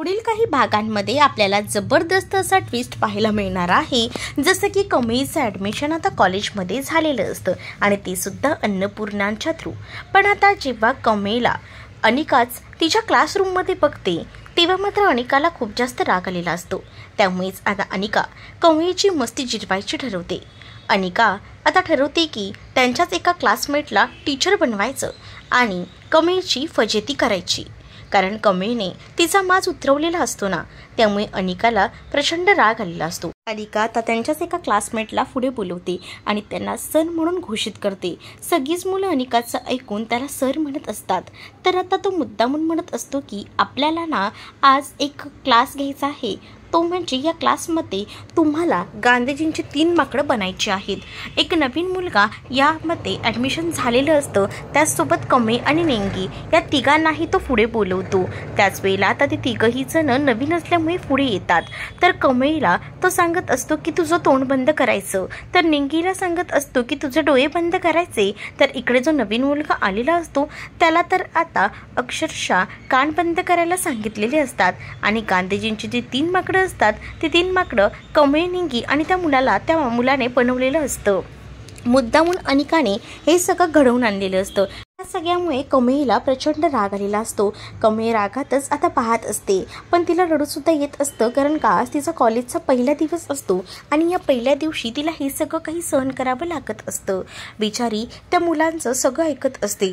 पुढील काही भागांमध्ये आपल्याला जबरदस्त असा ट्विस्ट पाहायला मिळणार आहे। जसं की कमळीचं ॲडमिशन आता कॉलेजमध्ये झालेलं असतं आणि ते सुद्धा अन्नपूर्णांच्या थ्रू। पण आता जेव्हा कमळीला अनिकाच तिच्या क्लासरूममध्ये बघते तेव्हा मात्र अनिकाला खूप जास्त राग आलेला असतो। त्यामुळेच आता अनिका कमळीची मस्ती जिरवायची ठरवते। अनिका आता ठरवते की त्यांच्याच एका क्लासमेटला टीचर बनवायचं आणि कमळीची फजिती करायची, कारण कमळीने तिचा माज उतरवलेला असतो ना, त्यामुळे अनिकाला प्रचंड राग आलेला असतो। अनिका आता त्यांच्याच एका क्लासमेटला पुढे बोलवते आणि त्यांना सर म्हणून घोषित करते। सगळीच मुलं अनिकाचं ऐकून त्याला सर म्हणत असतात। तर आता तो मुद्दामून म्हणत असतो की आपल्याला ना आज एक क्लास घ्यायचा आहे, तो म्हणजे या क्लासमध्ये तुम्हाला गांधीजींची 3 माकडं बनायची आहेत। एक नवीन मुलगा यामध्ये ॲडमिशन झालेलं असतं, त्याचसोबत कमळी आणि नेंगी या तिघांनाही तो पुढे बोलवतो। त्याच वेळेला आता ते तिघही जण नवीन असल्यामुळे पुढे येतात। तर कमळीला तो सांगत असतो की तुझं तोंड बंद करायचं, तर नेंगीला सांगत असतो की तुझे डोळे बंद करायचे। तर इकडे जो नवीन मुलगा आलेला असतो त्याला तर आता अक्षरशः कान बंद करायला सांगितलेले असतात आणि गांधीजींची जी 3 माकडं असतात ती 3 माकडं कमळी, नेंगी आणि त्या मुलाने बनवलेलं असतं। मुद्दामून अनिकाने हे सगळं घडवून आणलेलं असतं। या सगळ्यामुळे कमळीला प्रचंड राग आलेला असतो। कमळी रागातच आता पाहत असते, पण तिला रडूसुद्धा येत असतं, कारण का तिचा कॉलेजचा पहिला दिवस असतो आणि या पहिल्या दिवशी तिला हे सगळं काही सहन करावं लागत असतं। बिचारी त्या मुलांचं सगळं ऐकत असते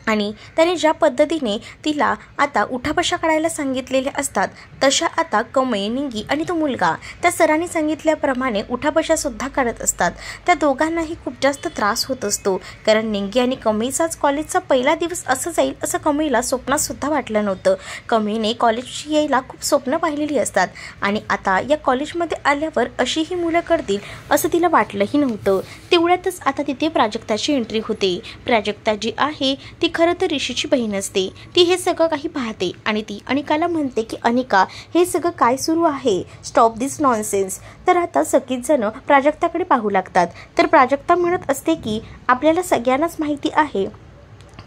आणि त्याने ज्या पद्धतीने तिला आता उठाबशा काढायला सांगितलेले असतात तशा आता कमळी, नेंगी आणि तो मुलगा त्या सरांनी सांगितल्याप्रमाणे उठाबशासुद्धा काढत असतात। त्या दोघांनाही खूप जास्त त्रास होत असतो, कारण नेंगी आणि कमळीचाच कॉलेजचा पहिला दिवस असं जाईल असं कमळीला स्वप्नातसुद्धा वाटलं नव्हतं। कमळीने कॉलेजची यायला खूप स्वप्न पाहिलेली असतात आणि आता या कॉलेजमध्ये आल्यावर अशी ही मुलं करतील असं तिला वाटलंही नव्हतं। तेवढ्यातच आता तिथे प्राजक्ताची एंट्री होते। प्राजक्ता जी आहे ती खरं तर ऋषीची बहीण असते। ती हे सगळं काही पाहते आणि ती अनिकाला म्हणते की अनिका, हे सगळं काय सुरू आहे, स्टॉप दिस नॉनसेन्स। तर आता सगळीच जण प्राजक्ताकडे पाहू लागतात। तर प्राजक्ता म्हणत असते की आपल्याला सगळ्यांनाच माहिती आहे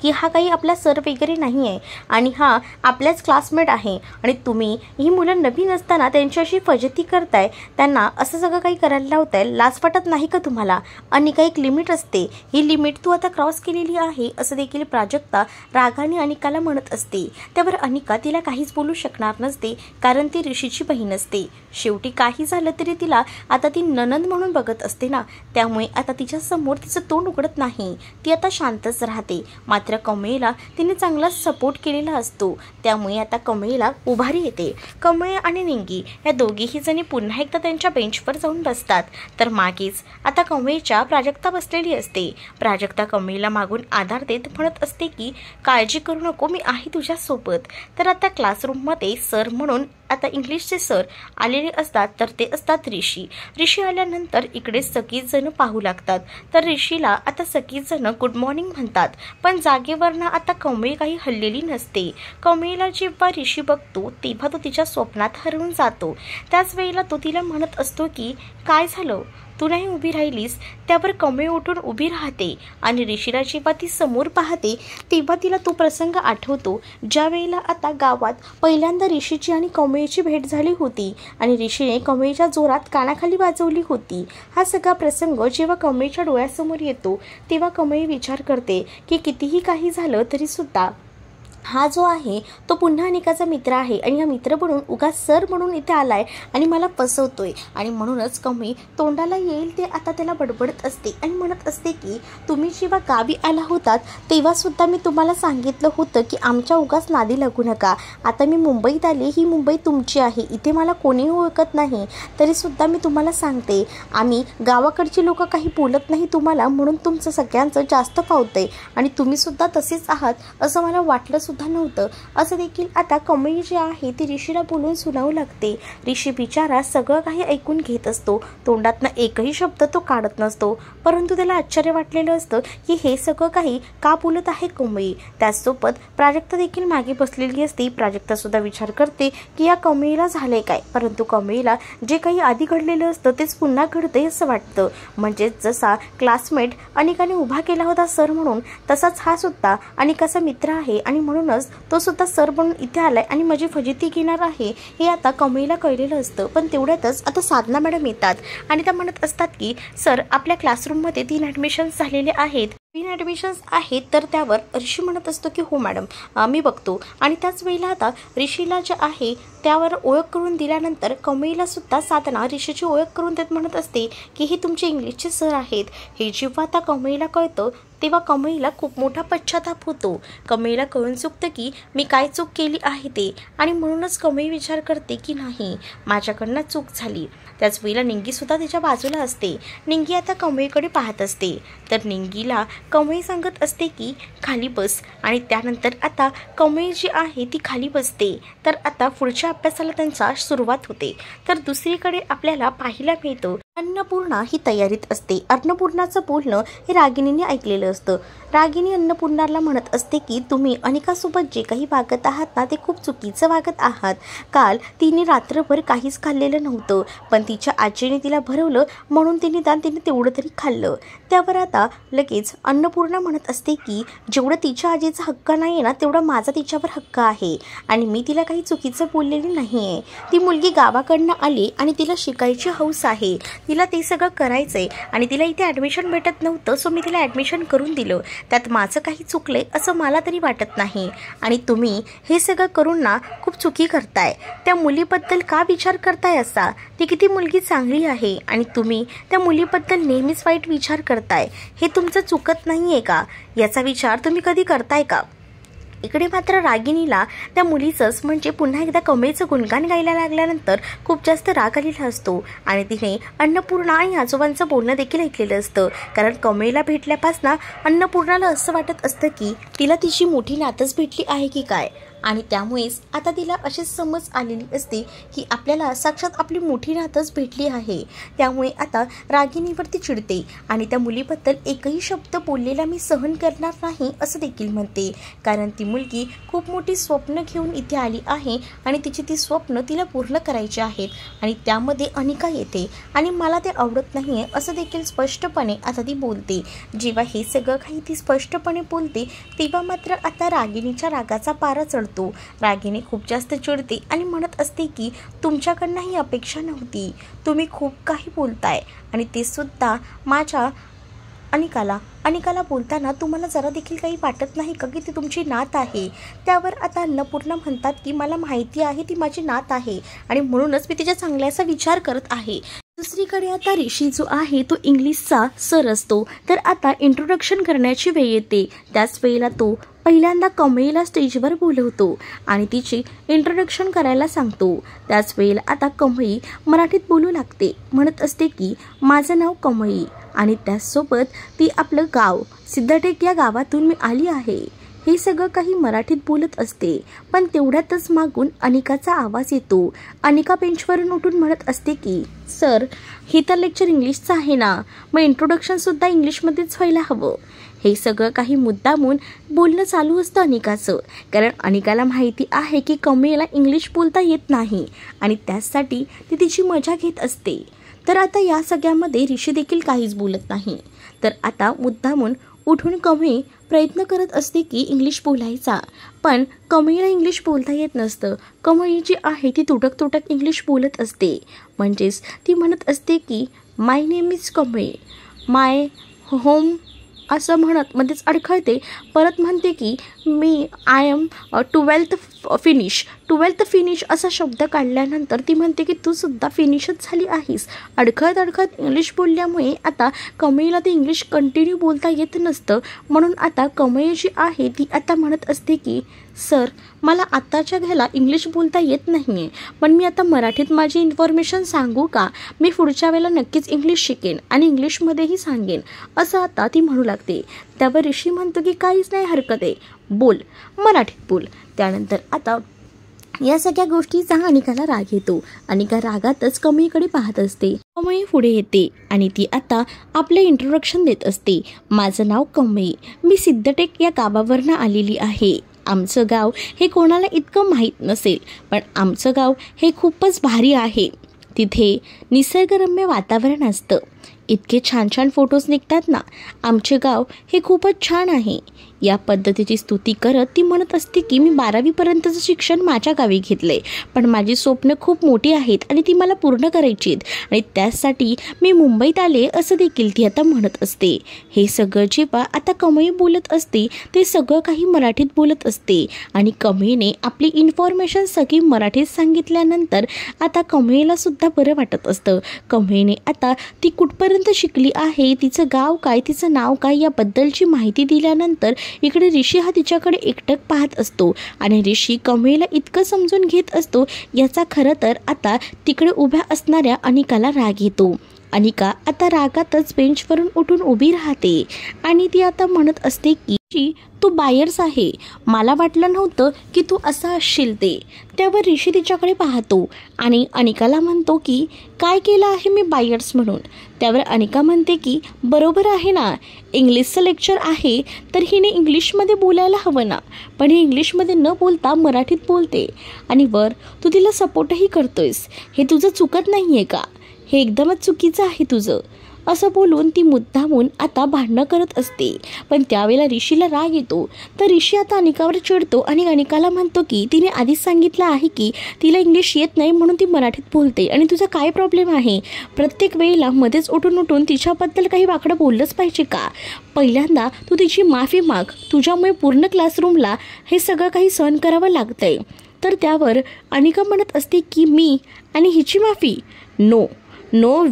की हा काही आपला सर वगैरे नाही आहे आणि हा आपल्याच क्लासमेट आहे आणि तुम्ही ही मुलं नवीन असताना त्यांच्याशी फजिती करताय, त्यांना असं सगळं काही करायला लावताय, लाज वाटत नाही का तुम्हाला? अनिका, एक लिमिट असते, ही लिमिट तू आता क्रॉस केलेली आहे असं देखील प्राजक्ता रागाने अनिकाला म्हणत असते। त्यावर अनिका तिला काहीच बोलू शकणार नसते, कारण ती ऋषीची बहीण असते। शेवटी काही झालं तरी तिला आता ती ननंद म्हणून बघत असते ना, त्यामुळे आता तिच्या समोर तिचं तोंड उघडत नाही, ती आता शांतच राहते। मात्र कमळीला तिने चांगला सपोर्ट केलेला असतो, त्यामुळे आता कमळीला उभारी येते। कमळी आणि नेंगी या दोघीही जणी पुन्हा एकदा त्यांच्या बेंचवर जाऊन बसतात। तर मागेच आता कमळीच्या प्राजक्ता बसलेली असते। प्राजक्ता कमळीला मागून आधार देत म्हणत असते की काळजी करू नको, मी आहे तुझ्यासोबत। तर आता क्लासरूममध्ये सर म्हणून आता इंग्लिशचे सर आलेले असतात, तर ते असतात ऋषी। ऋषी आल्यानंतर इकडे सगळीच जण पाहू लागतात। तर ऋषीला आता सगळीच जण गुड मॉर्निंग म्हणतात, पण जागेवरनं आता कमळी काही हललेली नसते। कमळीला जेव्हा ऋषी बघतो तेव्हा तो तिच्या स्वप्नात हरवून जातो। त्याच वेळेला तो तिला म्हणत असतो की काय झालं, तू नाही उभी राहिलीस? त्यावर कमळी उठून उभी राहते आणि ऋषीला जेव्हा ती समोर पाहते तेव्हा तिला तो प्रसंग आठवतो, ज्या वेळेला आता गावात पहिल्यांदा ऋषीची आणि कमळीची भेट झाली होती आणि ऋषीने कमळीच्या जोरात कानाखाली वाजवली होती। हा सगळा प्रसंग जेव्हा कमळीच्या डोळ्यासमोर येतो तेव्हा कमळी विचार करते की कितीही काही झालं तरी सुद्धा हा जो आहे तो पुन्हा अनिकाचा मित्र आहे आणि हा मित्र बनून उगाच सर म्हणून इथे आलाय आणि मला फसवतोय। आणि म्हणूनच कमळी तोंडाला येईल ते आता त्याला बडबडत असते आणि म्हणत असते की तुम्ही जेव्हा गावी आला होतात तेव्हा सुद्धा मी तुम्हाला सांगितलं होतं की आमच्या उगाच नादी लागू नका। आता मी मुंबईत आले, ही मुंबई तुमची आहे, इथे मला कोणीही ओळखत नाही, तरी सुद्धा मी तुम्हाला सांगते आम्ही गावाकडची लोक काही बोलत नाही तुम्हाला, म्हणून तुमचं सगळ्यांचं जास्त फावतंय आणि तुम्ही सुद्धा तसेच आहात असं मला वाटलं सुद्धा नव्हतं। असं देखील आता कमळी जी आहे ती ऋषीला बोलून सुनावू लागते। ऋषी बिचारा सगळं काही ऐकून घेत असतो, तोंडातनं एकही शब्द तो काढत नसतो, परंतु त्याला आश्चर्य वाटलेलं असतं की हे सगळं काही का बोलत आहे कमळी। त्याचसोबत प्राजक्ता देखील मागे बसलेली असते। प्राजक्ता सुद्धा विचार करते की या कमळीला झालंय काय, परंतु कमळीला जे काही आधी घडलेलं असतं तेच पुन्हा घडतंय असं वाटतं। म्हणजे जसा क्लासमेट अनिकाने उभा केला होता सर म्हणून, तसाच हा सुद्धा अनिकाचा मित्र आहे आणि म्हणून म्हणूनच तो सुद्धा सर म्हणून इथे आलाय आणि माझी फजिती घेणार आहे हे आता कमळीला कळलेलं असतं. पण तेवढ्यातच आता साधना मॅडम येतात आणि त्या म्हणत असतात की सर आपल्या क्लासरूममध्ये 3 ॲडमिशन्स झालेले आहेत. 3 ॲडमिशन्स आहेत. तर त्यावर ऋषी म्हणत असतो की हो मॅडम मी बघतो. आणि त्याच वेळेला आता ऋषीला जे आहे त्यावर ओळख करून दिल्यानंतर कमळीला सुद्धा साधना ऋषीची ओळख करून देत म्हणत असते की हे तुमचे इंग्लिशचे सर आहेत. हे जेव्हा आता कमळीला कळतं तेव्हा कमळीला खूप मोठा पश्चाताप होतो. कमळीला कळून चुकतं की मी काय चूक केली आहे ते, आणि म्हणूनच कमळी विचार करते की नाही माझ्याकडनं चूक झाली. त्याच वेळेला निंगीसुद्धा तिच्या बाजूला असते. निंगी आता कमळीकडे पाहत असते. तर निंगीला कमळी सांगत असते की खाली बस, आणि त्यानंतर आता कमळी जी आहे ती खाली बसते. तर आता पुढच्या अभ्यासाला त्यांचा सुरुवात होते. तर दुसरीकडे आपल्याला पाहायला मिळतं अन्नपूर्णा ही तयारीत असते. अन्नपूर्णाचं बोलणं हे रागिणीने ऐकलेलं असतं. रागिणी अन्नपूर्णाला म्हणत असते की तुम्ही अनिकासोबत जे काही वागत आहात ना ते खूप चुकीचं वागत आहात. काल तिने रात्रभर काहीच खाल्लेलं नव्हतं, पण तिच्या आजीने तिला भरवलं म्हणून तिने तेवढं तरी खाल्लं. त्यावर आता लगेच अन्नपूर्णा म्हणत असते की जेवढं तिच्या आजीचा हक्क नाही आहे ना तेवढा माझा तिच्यावर हक्क आहे, आणि मी तिला काही चुकीचं बोललेली नाही आहे. ती मुलगी गावाकडनं आली आणि तिला शिकायची हौस आहे, तिला ते सगळं करायचं आहे, आणि तिला इथे ॲडमिशन भेटत नव्हतं सो मी तिला ॲडमिशन करून दिलं. त्यात माझं काही चुकलंय असं मला तरी वाटत नाही. आणि तुम्ही हे सगळं करून ना खूप चुकी करताय. त्या मुलीबद्दल का विचार करताय असा? ती किती मुलगी चांगली आहे आणि तुम्ही त्या मुलीबद्दल नेहमीच वाईट विचार करताय. हे तुमचं चुकत नाही आहे का? याचा विचार तुम्ही कधी करताय का? इकडे मात्र रागिणीला त्या मुलीचंच म्हणजे पुन्हा एकदा कमळीचं गुणगान गायला लागल्यानंतर खूप जास्त राग आलेला असतो. आणि तिने अन्नपूर्णा आणि आजोबांचं बोलणं देखील ऐकलेलं असतं. कारण कमळीला भेटल्यापासून अन्नपूर्णाला असं वाटत असतं की तिला तिची मोठी नातच भेटली आहे की काय, आणि त्यामुळेच आता तिला अशीच समज आलेली असते की आपल्याला साक्षात आपली मोठी नातच भेटली आहे. त्यामुळे आता रागिणीवरती चिडते आणि त्या मुलीबद्दल एकही शब्द बोललेला मी सहन करणार नाही असं देखील म्हणते. कारण ती मुलगी खूप मोठी स्वप्न घेऊन इथे आली आहे आणि तिची ती स्वप्न तिला पूर्ण करायची आहेत, आणि त्यामध्ये अनिका येते आणि मला ते आवडत नाही आहे असं देखील स्पष्टपणे आता ती बोलते. जेव्हा हे सगळं काही ती स्पष्टपणे बोलते तेव्हा मात्र आता रागिणीच्या रागाचा पारा चढतो. रागिणी खूप जास्त चिडते आणि म्हणत असते की तुमच्याकडनं ही अपेक्षा नव्हती. तुम्ही खूप काही बोलताय, आणि ते सुद्धा माझ्या अनिकाला बोलताना तुम्हाला जरा देखील काही वाटत नाही का की ती तुमची नात आहे? त्यावर आता अन्नपूर्णा म्हणतात की मला माहिती आहे ती माझी नात आहे आणि म्हणूनच मी तिच्या चांगल्याचा विचार करत आहे. दुसरीकडे आता ऋषी जो आहे तो इंग्लिशचा सर असतो. तर आता इंट्रोडक्शन करण्याची वेळ येते. त्याच वेळेला तो पहिल्यांदा कमळीला स्टेजवर बोलवतो आणि तिची इंट्रोडक्शन करायला सांगतो. त्याच वेळेला आता कमळी मराठीत बोलू लागते. म्हणत असते की माझं नाव कमळी, आणि त्याचसोबत ती आपलं गाव सिद्धटेक या गावातून मी आली आहे हे सगळं काही मराठीत बोलत असते. पण तेवढ्यातच मागून अनिकाचा आवाज येतो. अनिका बेंचवरून उठून म्हणत असते की सर हे तर लेक्चर इंग्लिशचं आहे ना, मग इंट्रोडक्शनसुद्धा इंग्लिशमध्येच व्हायला हवं. हे सगळं काही मुद्दामून बोलणं चालू असतं अनिकाचं. कारण अनिकाला माहिती आहे की कमळीला इंग्लिश बोलता येत नाही आणि त्यासाठी ती तिची मजा घेत असते. तर आता या सगळ्यामध्ये ऋषी देखील काहीच बोलत नाही. तर आता मुद्दामून उठून कमळी प्रयत्न करत असते की इंग्लिश बोलायचा, पण कमळीला इंग्लिश बोलता येत नसतं. कमळी जी आहे ती तुटक इंग्लिश बोलत असते. म्हणजेच ती म्हणत असते की माय name is Kamali, my home असं म्हणत मध्येच अडखळते. परत म्हणते की मी आय एम 12th फिनिश असा शब्द काढल्यानंतर ती म्हणते की तू सुद्धा फिनिशच झाली आहेस. अडखळत इंग्लिश बोलल्यामुळे आता कमळीला ते इंग्लिश कंटिन्यू बोलता येत नसतं. म्हणून आता कमळी जी आहे ती आता म्हणत असते की सर मला आत्ताच्या घ्यायला इंग्लिश बोलता येत नाही आहे, पण मी आता मराठीत माझी इन्फॉर्मेशन सांगू का? मी पुढच्या वेळेला नक्कीच इंग्लिश शिकेन आणि इंग्लिशमध्येही सांगेन असं आता ती म्हणू लागते. त्यावर ऋषी म्हणतो की काहीच नाही हरकत आहे, बोल मराठीत बोल. त्यानंतर आता या सगळ्या गोष्टीचा अनिकाला राग येतो. अनिका रागातच कमळीकडे पाहत असते. कमळी पुढे येते आणि ती आता आपले इंट्रोडक्शन देत असते. माझं नाव कमळी, मी सिद्धटेक या गावावरनं आलेली आहे. आमचं गाव हे कोणाला इतकं माहीत नसेल, पण आमचं गाव हे खूपच भारी आहे. तिथे निसर्गरम्य वातावरण असतं. इतके छान छान फोटोज निघतात ना, आमचे गाव हे खूपच छान आहे. या पद्धतीची स्तुती करत ती म्हणत असते की मी 12वीपर्यंतचं शिक्षण माझ्या गावी घेतले, पण माझी स्वप्न खूप मोठी आहेत आणि ती मला पूर्ण करायची आहेत आणि त्यासाठी मी मुंबईत आले असं देखील ती आता म्हणत असते. हे सगळं जेव्हा आता कमई बोलत असते ते सगळं काही मराठीत बोलत असते आणि कमईने आपली इन्फॉर्मेशन सगळी मराठीत सांगितल्यानंतर आता कमईला सुद्धा बरं वाटत असतं. कमईने आता ती कुठपर्यंत शिकली आहे, तिचं गाव काय, तिचं नाव काय याबद्दलची माहिती दिल्यानंतर इकडे ऋषी हा तिच्याकडे एकटक पाहत असतो आणि ऋषी कमळीला इतकं समजून घेत असतो याचा खरं तर आता तिकडे उभ्या असणाऱ्या अनिकाला राग येतो. अनिका आता रागातच बेंचवरून उठून उभी राहते आणि ती आता म्हणत असते की तू बायर्स आहे, मला वाटलं नव्हतं की तू असं असशील ते. त्यावर ऋषी तिच्याकडे पाहतो आणि अनिकाला म्हणतो की काय केलं आहे मी बायर्स म्हणून. त्यावर अनिका म्हणते की बरोबर आहे ना, इंग्लिशचं लेक्चर आहे तर हिने इंग्लिशमध्ये बोलायला हवं ना, पण ही इंग्लिशमध्ये न बोलता मराठीत बोलते आणि वर तू तिला सपोर्टही करतोयस, हे तुझं चुकत नाही आहे का, हे एकदमच चुकीचं आहे तुझं, असं बोलून ती मुद्दामून आता भांडणं करत असते. पण त्यावेळेला ऋषीला राग येतो तर ऋषी आता अनिकावर चिडतो आणि अनिकाला म्हणतो की तिने आधीच सांगितलं आहे की तिला इंग्लिश येत नाही म्हणून ती मराठीत बोलते आणि तुझा काय प्रॉब्लेम आहे, प्रत्येक वेळेला मध्येच उठून तिच्याबद्दल काही वाकडं बोललंच पाहिजे का. पहिल्यांदा तू तिची माफी माग, तुझ्यामुळे पूर्ण क्लासरूमला हे सगळं काही सहन करावं लागतंय. तर त्यावर अनिका म्हणत असते की मी आणि हिची माफी, नो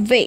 वे,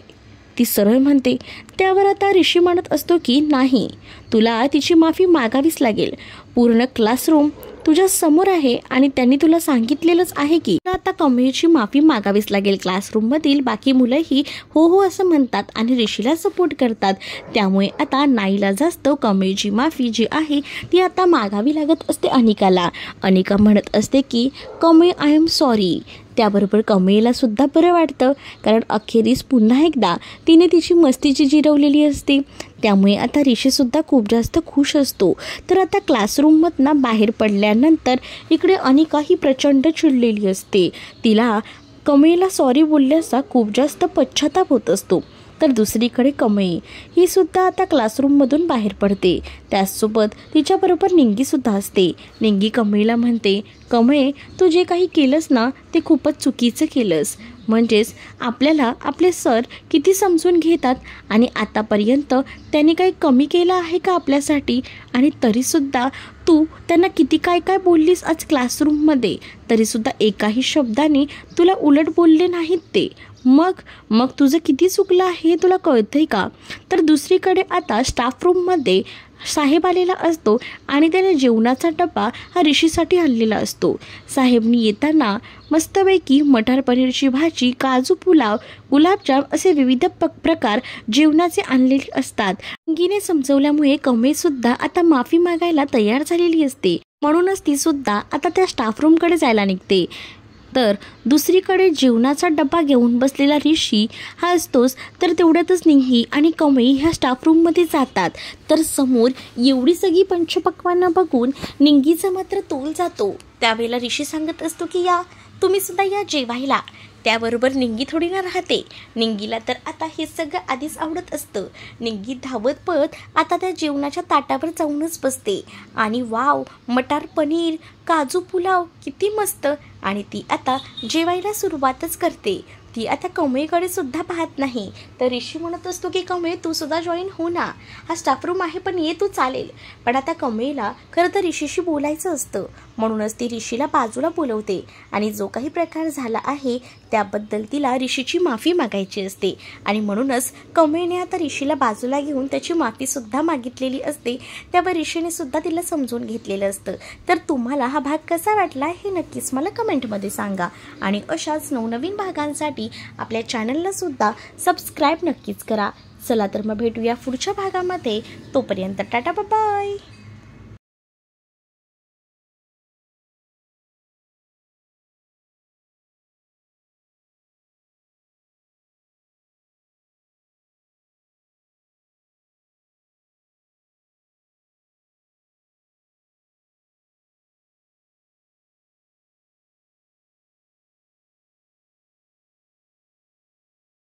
ती सरळ म्हणते. त्यावर आता ऋषी म्हणत असतो की नाही, तुला तिची माफी मागावीच लागेल, पूर्ण क्लासरूम तुझ्या समोर आहे आणि त्यांनी तुला सांगितलेलंच आहे की आता कमळीची माफी मागावीच लागेल. क्लासरूममधील बाकी मुलंही हो हो असं म्हणतात आणि ऋषीला सपोर्ट करतात. त्यामुळे आता नाईलाजास्तव कमळीची माफी जी आहे ती आता मागावी लागत असते अनिकाला. अनिका म्हणत असते की कमळी आय एम सॉरी. त्याबरोबर कमळीला सुद्धा बरं वाटतं, कारण अखेरीस पुन्हा एकदा तिने तिची मस्तीची जिरवलेली असते. त्यामुळे आता ऋषीसुद्धा खूप जास्त खुश असतो. तर आता क्लासरूममधनं बाहेर पडल्यानंतर इकडे अनिका ही प्रचंड चिडलेली असते. तिला कमळीला सॉरी बोलल्याचा खूप जास्त पश्चाताप होत असतो. तर दुसरीकडे कमळी ही सुद्धा आता क्लासरूममधून बाहेर पडते. त्याचसोबत तिच्याबरोबर निंगीसुद्धा असते. निंगी कमळीला म्हणते, कमळे तू जे काही केलंस ना ते खूपच चुकीचं केलंस. म्हणजेच आपल्याला आपले सर किती समजून घेतात आणि आतापर्यंत त्यांनी काही कमी केलं आहे का आपल्यासाठी, आणि तरीसुद्धा तू त्यांना किती काय काय बोललीस आज क्लासरूममध्ये, तरीसुद्धा एकाही शब्दाने तुला उलट बोलले नाहीत ते. मग तुझं किती चुकलं आहे तुला कळतंय का. तर दुसरीकडे आता स्टाफ रूममध्ये साहेब आलेला असतो आणि त्याने जेवणाचा डबा हा ऋषीसाठी आणलेला असतो. साहेबनी येताना मस्तपैकी मटार पनीरची भाजी, काजू पुलाव, गुलाबजाम असे विविध प्रकार जेवणाचे आणलेले असतात. निंगीने समजवल्यामुळे कमळीसुद्धा आता माफी मागायला तयार झालेली असते. म्हणूनच ती सुद्धा आता त्या स्टाफ रूमकडे जायला निघते. तर दुसरीकडे जेवणाचा डबा घेऊन बसलेला ऋषी हा असतोच. तर तेवढ्यातच निंगी आणि कमळी ह्या स्टाफ रूममध्ये जातात. तर समोर एवढी सगळी पंचपक्वानं बघून निंगीचा मात्र तोल जातो. त्यावेळेला ऋषी सांगत असतो की या तुम्ही सुद्धा या जेवायला. त्याबरोबर निंगी थोडी ना राहते. निंगीला तर आता हे सगळं आधीच आवडत असतं. निंगी धावत पळत आता त्या जेवणाच्या ताटावर जाऊनच बसते आणि वाव, मटार पनीर, काजू पुलाव किती मस्त, आणि ती आता जेवायला सुरुवातच करते. ती आता कमळीकडे सुद्धा पाहत नाही. तर ऋषी म्हणत असतो की कमळी तू सुद्धा जॉईन हो ना, हा स्टाफ रूम आहे पण ये तू चालेल. पण आता कमळीला खरं तर ऋषीशी बोलायचं असतं. म्हणूनच ती ऋषीला बाजूला बोलवते आणि जो काही प्रकार झाला आहे त्याबद्दल तिला ऋषीची माफी मागायची असते. आणि म्हणूनच कमळीने आता ऋषीला बाजूला घेऊन त्याची माफीसुद्धा मागितलेली असते. त्यावर ऋषीने सुद्धा तिला समजून घेतलेलं असतं. तर तुम्हाला हा भाग कसा वाटला हे नक्कीच मला कमेंटमध्ये सांगा. आणि अशाच नवनवीन भागांसाठी आपल्या चॅनलला सुद्धा सबस्क्राईब नक्कीच करा. चला तर मग भेटूया पुढच्या भागामध्ये. तोपर्यंत टाटा बाय.